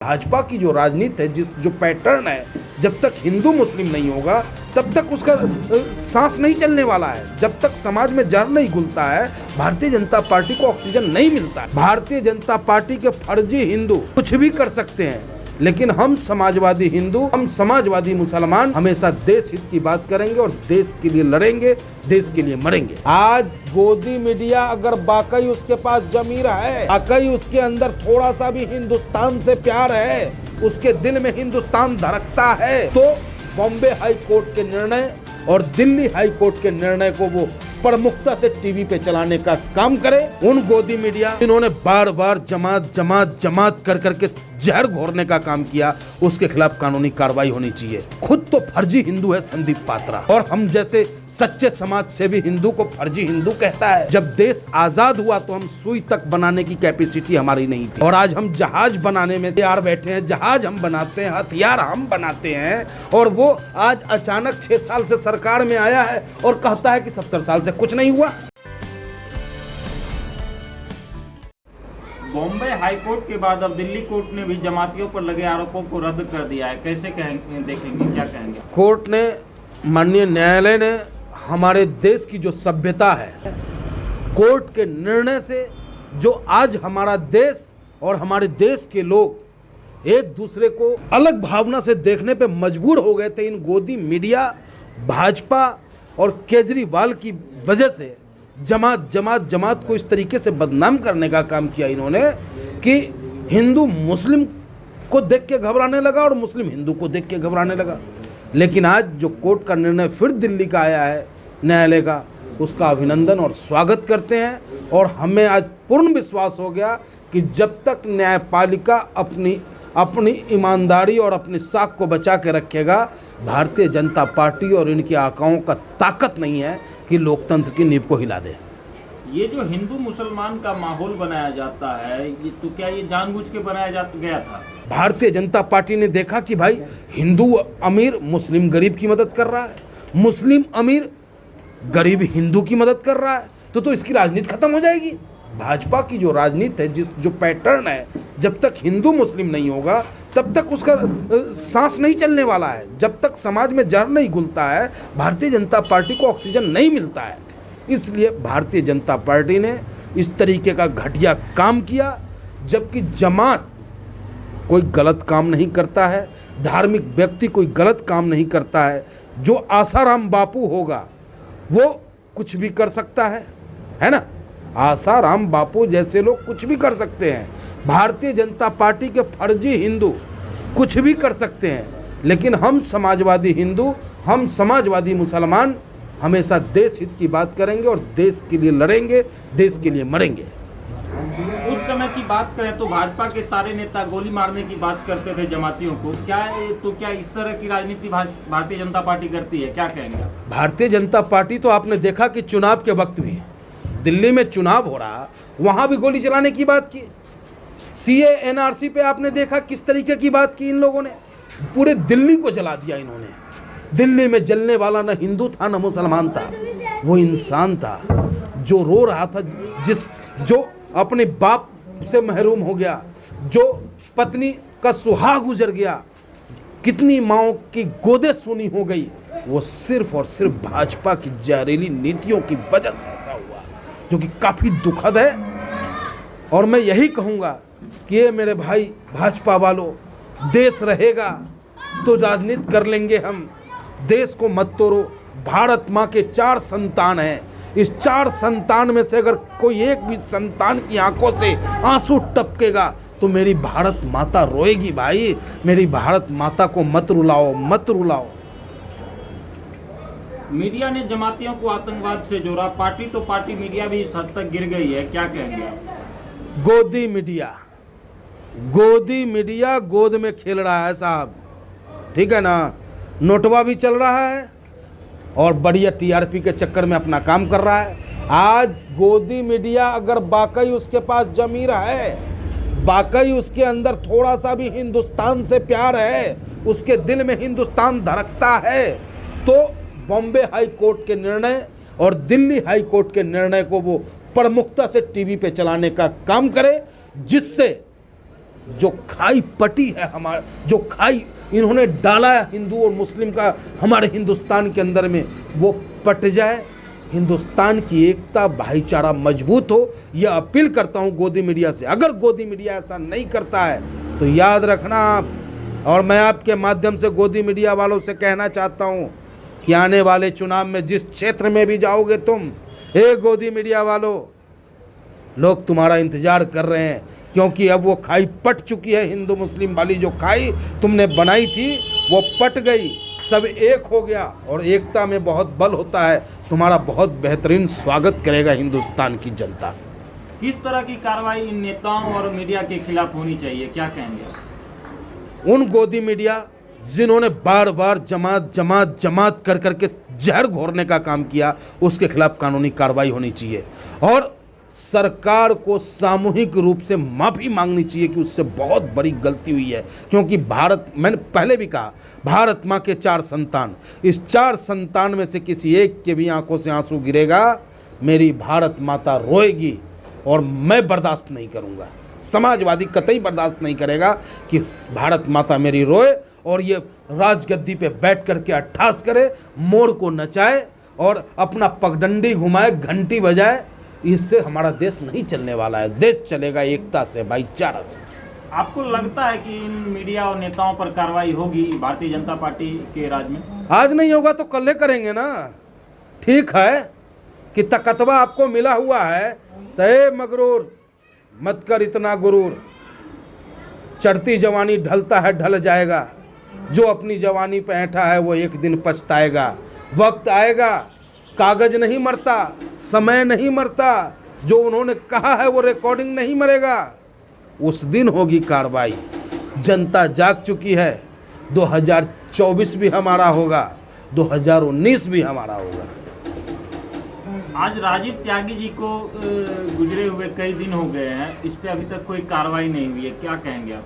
भाजपा की जो राजनीति है, जो पैटर्न है, जब तक हिंदू मुस्लिम नहीं होगा तब तक उसका सांस नहीं चलने वाला है। जब तक समाज में जहर नहीं घुलता है, भारतीय जनता पार्टी को ऑक्सीजन नहीं मिलता है। भारतीय जनता पार्टी के फर्जी हिंदू कुछ भी कर सकते हैं, लेकिन हम समाजवादी हिंदू, हम समाजवादी मुसलमान हमेशा देश हित की बात करेंगे और देश के लिए लड़ेंगे, देश के लिए मरेंगे। आज गोदी मीडिया अगर वाकई उसके पास जमीर है, वाकई उसके अंदर थोड़ा सा भी हिंदुस्तान से प्यार है, उसके दिल में हिंदुस्तान धड़कता है, तो बॉम्बे हाई कोर्ट के निर्णय और दिल्ली हाई कोर्ट के निर्णय को वो प्रमुखता से टीवी पे चलाने का काम करे। उन गोदी मीडिया जिन्होंने बार बार जमात कर करके जहर घोरने का काम किया, उसके खिलाफ कानूनी कार्रवाई होनी चाहिए। खुद तो फर्जी हिंदू है संदीप पात्रा, और हम जैसे सच्चे समाज सेवी हिंदू को फर्जी हिंदू कहता है। जब देश आजाद हुआ तो हम सुई तक बनाने की कैपेसिटी हमारी नहीं थी, और आज हम जहाज बनाने में तैयार बैठे हैं। जहाज हम बनाते हैं, हथियार हम बनाते हैं, और वो आज अचानक 6 साल से सरकार में आया है और कहता है कि 70 साल से कुछ नहीं हुआ। बॉम्बे हाई कोर्ट के बाद अब दिल्ली कोर्ट ने भी जमातियों पर लगे आरोपों को रद्द कर दिया है। कैसे देखेंगे, क्या कहेंगे? कोर्ट ने, माननीय न्यायालय ने हमारे देश की जो सभ्यता है, कोर्ट के निर्णय से जो आज हमारा देश और हमारे देश के लोग एक दूसरे को अलग भावना से देखने पे मजबूर हो गए थे, इन गोदी मीडिया, भाजपा और केजरीवाल की वजह से जमात को इस तरीके से बदनाम करने का काम किया इन्होंने कि हिंदू मुस्लिम को देख के घबराने लगा और मुस्लिम हिंदू को देख के घबराने लगा। लेकिन आज जो कोर्ट का निर्णय फिर दिल्ली का आया है, न्यायालय का, उसका अभिनंदन और स्वागत करते हैं। और हमें आज पूर्ण विश्वास हो गया कि जब तक न्यायपालिका अपनी ईमानदारी और अपनी साख को बचा के रखेगा, भारतीय जनता पार्टी और इनके आकाओं का ताकत नहीं है कि लोकतंत्र की नींव को हिला दे। ये जो हिंदू मुसलमान का माहौल बनाया जाता है, ये तो क्या ये जानबूझ के बनाया गया था? भारतीय जनता पार्टी ने देखा कि भाई हिंदू अमीर मुस्लिम गरीब की मदद कर रहा है, मुस्लिम अमीर गरीब हिंदू की मदद कर रहा है, तो इसकी राजनीति खत्म हो जाएगी। भाजपा की जो राजनीति है, जो पैटर्न है, जब तक हिंदू मुस्लिम नहीं होगा तब तक उसका सांस नहीं चलने वाला है। जब तक समाज में जहर नहीं घुलता है, भारतीय जनता पार्टी को ऑक्सीजन नहीं मिलता है। इसलिए भारतीय जनता पार्टी ने इस तरीके का घटिया काम किया, जबकि जमात कोई गलत काम नहीं करता है, धार्मिक व्यक्ति कोई गलत काम नहीं करता है। जो आसाराम बापू होगा वो कुछ भी कर सकता है ना? आसाराम बापू जैसे लोग कुछ भी कर सकते हैं। भारतीय जनता पार्टी के फर्जी हिंदू कुछ भी कर सकते हैं, लेकिन हम समाजवादी हिंदू, हम समाजवादी मुसलमान हमेशा देश हित की बात करेंगे और देश के लिए लड़ेंगे, देश के लिए मरेंगे। उस समय की बात करें तो भाजपा के सारे नेता गोली मारने की बात करते थे जमातियों को। क्या इस तरह की राजनीति भारतीय जनता पार्टी करती है? क्या कहेंगे? भारतीय जनता पार्टी तो आपने देखा कि चुनाव के वक्त भी, दिल्ली में चुनाव हो रहा, वहां भी गोली चलाने की बात की। सीए एनआरसी पे आपने देखा किस तरीके की बात की इन लोगों ने, पूरे दिल्ली को जला दिया इन्होंने। दिल्ली में जलने वाला न हिंदू था न मुसलमान था, वो इंसान था जो रो रहा था, जो अपने बाप से महरूम हो गया, जो पत्नी का सुहाग गुजर गया, कितनी माओं की गोदे सुनी हो गई। वो सिर्फ और सिर्फ भाजपा की जहरीली नीतियों की वजह से ऐसा हुआ, जो कि काफ़ी दुखद है। और मैं यही कहूँगा कि ये मेरे भाई भाजपा वालों, देश रहेगा तो राजनीति कर लेंगे हम, देश को मत तोड़ो। भारत माँ के 4 संतान हैं, इस 4 संतान में से अगर कोई एक भी संतान की आंखों से आंसू टपकेगा तो मेरी भारत माता रोएगी। भाई, मेरी भारत माता को मत रुलाओ, मत रुलाओ। मीडिया ने जमातियों को आतंकवाद से जोड़ा, पार्टी तो पार्टी मीडिया भी इस हद तक गिर गई है। क्या कहेंगे आप? गोदी मीडिया गोद में खेल रहा है साहब, ठीक है ना? नोटवा भी चल रहा है और बढ़िया टीआरपी के चक्कर में अपना काम कर रहा है। आज गोदी मीडिया अगर वाकई उसके पास जमीर है, वाकई उसके अंदर थोड़ा सा भी हिंदुस्तान से प्यार है, उसके दिल में हिंदुस्तान धड़कता है, तो बॉम्बे हाई कोर्ट के निर्णय और दिल्ली हाई कोर्ट के निर्णय को वो प्रमुखता से टीवी पे चलाने का काम करे, जिससे जो खाई पटी है हमारा, जो खाई इन्होंने डाला है हिंदू और मुस्लिम का हमारे हिंदुस्तान के अंदर में, वो पट जाए, हिंदुस्तान की एकता भाईचारा मजबूत हो। यह अपील करता हूं गोदी मीडिया से। अगर गोदी मीडिया ऐसा नहीं करता है तो याद रखना आप, और मैं आपके माध्यम से गोदी मीडिया वालों से कहना चाहता हूं कि आने वाले चुनाव में जिस क्षेत्र में भी जाओगे तुम, गोदी मीडिया वालों, लोग तुम्हारा इंतजार कर रहे हैं, क्योंकि अब वो खाई पट चुकी है। हिंदू मुस्लिम वाली जो खाई तुमने बनाई थी वो पट गई, सब एक हो गया, और एकता में बहुत बल होता है। तुम्हारा बहुत बेहतरीन स्वागत करेगा हिंदुस्तान की जनता। किस तरह की कार्रवाई इन नेताओं और मीडिया के खिलाफ होनी चाहिए, क्या कहेंगे? उन गोदी मीडिया जिन्होंने बार बार जमात कर करके जहर घोरने का काम किया, उसके खिलाफ कानूनी कार्रवाई होनी चाहिए, और सरकार को सामूहिक रूप से माफ़ी मांगनी चाहिए कि उससे बहुत बड़ी गलती हुई है। क्योंकि भारत, मैंने पहले भी कहा, भारत माँ के 4 संतान, इस 4 संतान में से किसी एक के भी आंखों से आंसू गिरेगा, मेरी भारत माता रोएगी, और मैं बर्दाश्त नहीं करूँगा। समाजवादी कतई बर्दाश्त नहीं करेगा कि भारत माता मेरी रोए और ये राजगद्दी पे बैठ करके अट्ठास करे, मोर को नचाए और अपना पगडंडी घुमाए, घंटी बजाए। इससे हमारा देश नहीं चलने वाला है। देश चलेगा एकता से, भाईचारा से। आपको लगता है कि इन मीडिया और नेताओं पर कार्रवाई होगी भारतीय जनता पार्टी के राज में? आज नहीं होगा तो कल करेंगे ना। ठीक है कि तकतबा आपको मिला हुआ है, तय मगरूर मत कर इतना गुरूर, चढ़ती जवानी ढलता है ढल जाएगा, जो अपनी जवानी पे ऐंठा है वो एक दिन पछताएगा। वक्त आएगा, कागज नहीं मरता, समय नहीं मरता, जो उन्होंने कहा है वो रिकॉर्डिंग नहीं मरेगा, उस दिन होगी कार्रवाई। जनता जाग चुकी है, 2024 भी हमारा होगा, 2019 भी हमारा होगा। आज राजीव त्यागी जी को गुजरे हुए कई दिन हो गए हैं, इस पे अभी तक कोई कार्रवाई नहीं हुई है, क्या कहेंगे आप?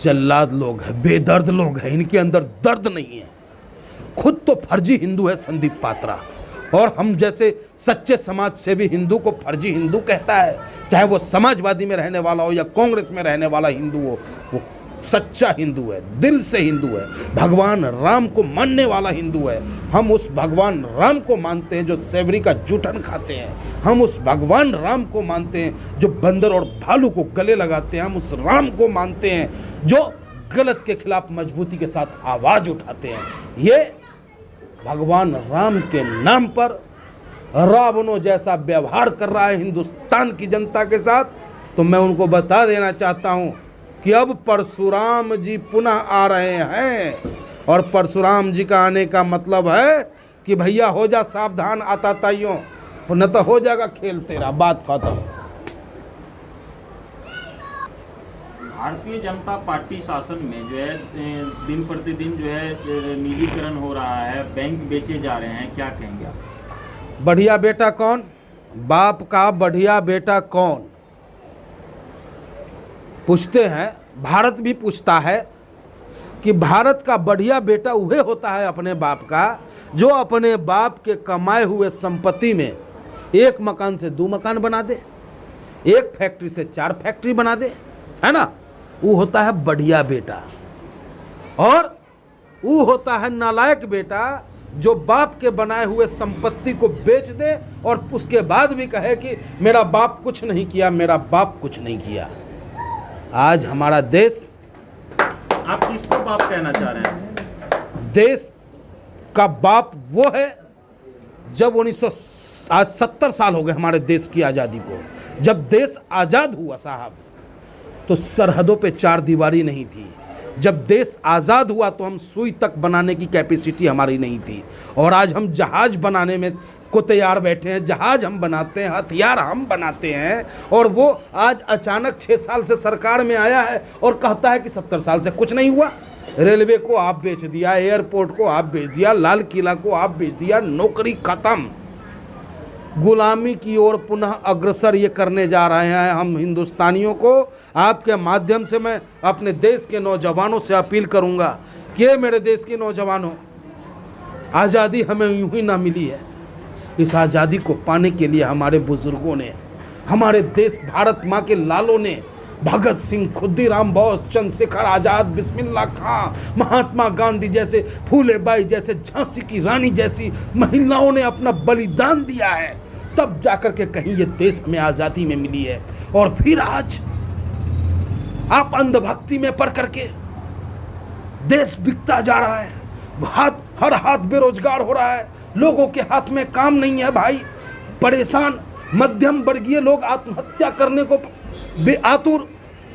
जल्लाद लोग हैं, बेदर्द लोग हैं, इनके अंदर दर्द नहीं है। खुद तो फर्जी हिंदू है संदीप पात्रा, और हम जैसे सच्चे समाज सेवी हिंदू को फर्जी हिंदू कहता है। चाहे वो समाजवादी में रहने वाला हो या कांग्रेस में रहने वाला हिंदू हो, वो सच्चा हिंदू है, दिल से हिंदू है, भगवान राम को मानने वाला हिंदू है। हम उस भगवान राम को मानते हैं जो सेवरी का जूठन खाते हैं। हम उस भगवान राम को मानते हैं जो बंदर और भालू को गले लगाते हैं। हम उस राम को मानते हैं जो गलत के खिलाफ मजबूती के साथ आवाज़ उठाते हैं। ये भगवान राम के नाम पर रावणों जैसा व्यवहार कर रहा है हिंदुस्तान की जनता के साथ, तो मैं उनको बता देना चाहता हूं कि अब परशुराम जी पुनः आ रहे हैं, और परशुराम जी का आने का मतलब है कि भैया हो जा सावधान आताताइयों, न तो हो जाएगा खेल तेरा। बात खत्म। भारतीय जनता पार्टी शासन में जो है दिन प्रतिदिन जो है निजीकरण हो रहा है, बैंक बेचे जा रहे हैं, क्या कहेंगे आप? बढ़िया बेटा कौन? बाप का बढ़िया बेटा कौन पूछते हैं। भारत भी पूछता है कि भारत का बढ़िया बेटा वह होता है अपने बाप का, जो अपने बाप के कमाए हुए संपत्ति में 1 मकान से 2 मकान बना दे, 1 फैक्ट्री से 4 फैक्ट्री बना दे, है ना। वो होता है बढ़िया बेटा। और वो होता है नालायक बेटा जो बाप के बनाए हुए संपत्ति को बेच दे और उसके बाद भी कहे कि मेरा बाप कुछ नहीं किया, मेरा बाप कुछ नहीं किया। आज हमारा देश, आप किसको बाप कहना चाह रहे हैं? देश का बाप वो है जब 70 साल हो गए हमारे देश की आज़ादी को। जब देश आज़ाद हुआ साहब, तो सरहदों पे 4 दीवारी नहीं थी। जब देश आज़ाद हुआ तो हम सुई तक बनाने की कैपेसिटी हमारी नहीं थी, और आज हम जहाज बनाने में को तैयार बैठे हैं। जहाज हम बनाते हैं, हथियार हम बनाते हैं, और वो आज अचानक 6 साल से सरकार में आया है और कहता है कि 70 साल से कुछ नहीं हुआ। रेलवे को आप बेच दिया, एयरपोर्ट को आप बेच दिया, लाल किला को आप बेच दिया, नौकरी खत्म। गुलामी की ओर पुनः अग्रसर ये करने जा रहे हैं हम हिंदुस्तानियों को। आपके माध्यम से मैं अपने देश के नौजवानों से अपील करूंगा कि मेरे देश के नौजवानों, आज़ादी हमें यूं ही ना मिली है। इस आज़ादी को पाने के लिए हमारे बुजुर्गों ने, हमारे देश भारत माँ के लालों ने भगत सिंह, खुद्दीराम बोस, चंद्रशेखर आजाद, बिस्मिल्लाह खां, महात्मा गांधी जैसे, फूलेबाई जैसे, झांसी की रानी जैसी महिलाओं ने अपना बलिदान दिया है, तब जाकर के कहीं ये देश हमें आज़ादी में मिली है। और फिर आज आप अंधभक्ति में पड़ करके देश बिकता जा रहा है, हर हाथ बेरोजगार हो रहा है, लोगों के हाथ में काम नहीं है भाई, परेशान मध्यम वर्गीय लोग आत्महत्या करने को बेआतुर,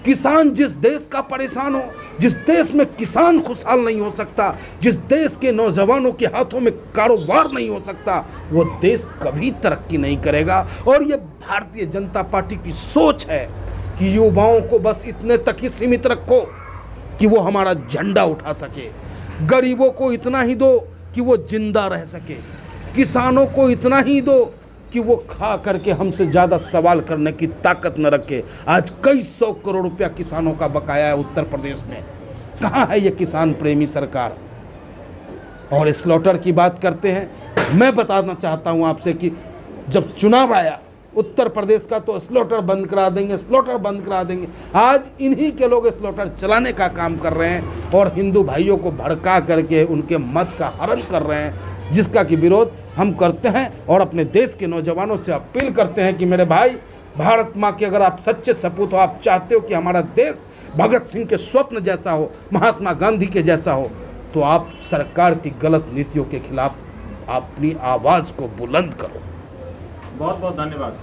किसान जिस देश का परेशान हो, जिस देश में किसान खुशहाल नहीं हो सकता, जिस देश के नौजवानों के हाथों में कारोबार नहीं हो सकता, वो देश कभी तरक्की नहीं करेगा। और ये भारतीय जनता पार्टी की सोच है कि युवाओं को बस इतने तक ही सीमित रखो कि वो हमारा झंडा उठा सके, गरीबों को इतना ही दो कि वो जिंदा रह सके, किसानों को इतना ही दो कि वो खा करके हमसे ज़्यादा सवाल करने की ताकत न रखे। आज कई 100 करोड़ रुपया किसानों का बकाया है उत्तर प्रदेश में। कहाँ है ये किसान प्रेमी सरकार? और स्लॉटर की बात करते हैं, मैं बताना चाहता हूँ आपसे कि जब चुनाव आया उत्तर प्रदेश का तो स्लॉटर बंद करा देंगे, स्लॉटर बंद करा देंगे। आज इन्हीं के लोग स्लॉटर चलाने का काम कर रहे हैं और हिंदू भाइयों को भड़का करके उनके मत का हरण कर रहे हैं, जिसका कि विरोध हम करते हैं। और अपने देश के नौजवानों से अपील करते हैं कि मेरे भाई, भारत माँ के अगर आप सच्चे सपूत हो, आप चाहते हो कि हमारा देश भगत सिंह के स्वप्न जैसा हो, महात्मा गांधी के जैसा हो, तो आप सरकार की गलत नीतियों के खिलाफ अपनी आवाज़ को बुलंद करो। बहुत बहुत धन्यवाद।